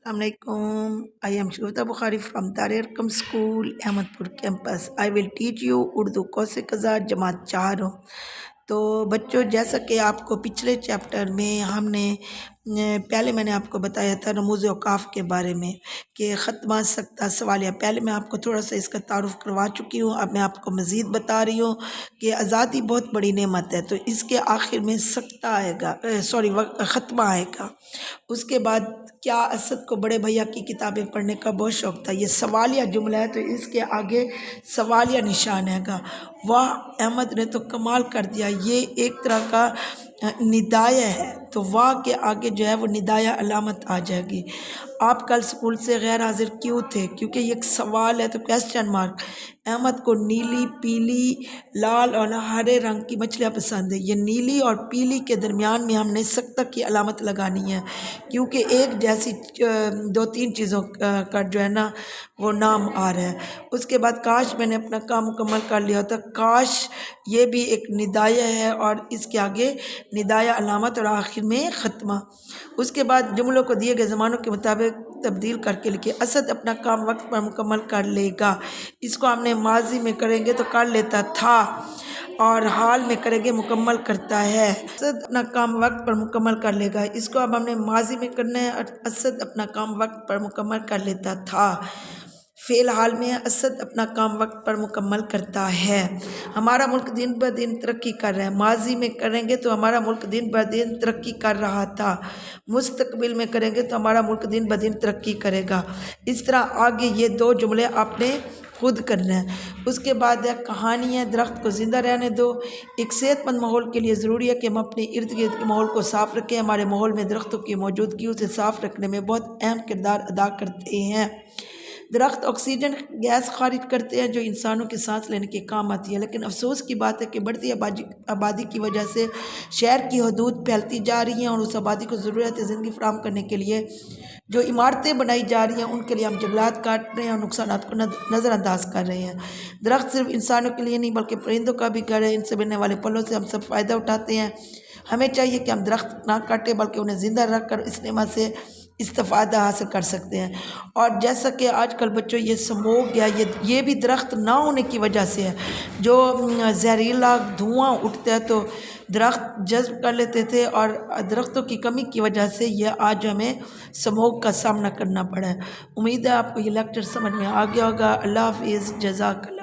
Assalamualaikum. I am Shweta Bukhari from Darul School, Ahmedpur campus. I will teach you Urdu कोसे कज़ा जमात 4 हो। तो बच्चों, जैसा कि आपको पिछले चैप्टर में पहले मैंने आपको बताया था रमूज़ औक़ाफ़ के बारे में कि ख़त्मा सकता सवालिया। पहले मैं आपको थोड़ा सा इसका तारुफ़ करवा चुकी हूँ। अब मैं आपको मज़ीद बता रही हूँ कि आज़ादी बहुत बड़ी नेमत है। तो इसके आखिर में सकता आएगा, ख़त्मा आएगा। उसके बाद क्या असद को बड़े भैया की किताबें पढ़ने का बहुत शौक़ था। ये सवालिया जुमला है, तो इसके आगे सवालिया निशान हैगा। वाह, अहमद ने तो कमाल कर दिया। ये एक तरह का निदाया है, तो वाह के आगे जो है वो निदाया अलामत आ जाएगी। आप कल स्कूल से गैर हाजिर क्यों थे? क्योंकि ये एक सवाल है, तो क्वेश्चन मार्क। अहमद को नीली, पीली, लाल और हरे रंग की मछलियाँ पसंद है। ये नीली और पीली के दरमियान में हमने सख्त की अलामत लगानी है, क्योंकि एक जैसी 2-3 चीज़ों का जो है ना वो नाम आ रहा है। उसके बाद काश मैंने अपना काम मुकम्मल कर लिया होता। काश ये भी एक निदाया है और इसके आगे निदाया अलामत और आखिर में ख़त्मा। उसके बाद जुमलों को दिए गए ज़मानों के मुताबिक तब्दील करके लिखिए। असद अपना काम वक्त पर मुकम्मल कर लेगा। इसको हमने माजी में करेंगे तो कर लेता था, और हाल में करेंगे मुकम्मल करता है। असद अपना काम वक्त पर मुकम्मल कर लेगा, इसको अब हमने माजी में करना है। असद अपना काम वक्त पर मुकम्मल कर लेता था। फ़ेल हाल में असद अपना काम वक्त पर मुकम्मल करता है। हमारा मुल्क दिन ब दिन तरक्की कर रहा है। माजी में करेंगे तो हमारा मुल्क दिन ब दिन तरक्की कर रहा था। मुस्तकबिल में करेंगे तो हमारा मुल्क दिन ब दिन तरक्की करेगा। इस तरह आगे ये 2 जुमले आपने खुद करना है। उसके बाद है कहानी है दरख्त को ज़िंदा रहने दो। एक सेहतमंद माहौल के लिए ज़रूरी है कि हम अपने इर्द गिर्द के माहौल को साफ़ रखें। हमारे माहौल में दरख्तों की मौजूदगी उसे साफ़ रखने में बहुत अहम किरदार अदा करते हैं। दरख्त ऑक्सीजन गैस खारिज करते हैं जो इंसानों के सांस लेने के काम आती है। लेकिन अफसोस की बात है कि बढ़ती आबादी की वजह से शहर की हदूद फैलती जा रही हैं, और उस आबादी को ज़रूरत ज़िंदगी फराहम करने के लिए जो इमारतें बनाई जा रही हैं उनके लिए हम जंगलात काट रहे हैं और नुकसानात को नज़रअंदाज कर रहे हैं। दरख्त सिर्फ इंसानों के लिए नहीं बल्कि परिंदों का भी घर है। इनसे मिलने वाले फलों से हम सब फ़ायदा उठाते हैं। हमें चाहिए कि हम दरख्त ना काटें बल्कि उन्हें ज़िंदा रख कर इस नेमत से इस्तिफ़ादा हासिल कर सकते हैं। और जैसा कि आजकल बच्चों ये स्मोक या ये भी दरख्त ना होने की वजह से है। जो जहरीला धुआं उठता है तो दरख्त जज़्ब कर लेते थे, और दरख्तों की कमी की वजह से ये आज हमें स्मोक का सामना करना पड़ा है। उम्मीद है आपको ये लेक्चर समझ में आ गया होगा। अल्लाह हाफ़िज़, जज़ाकल्लाह।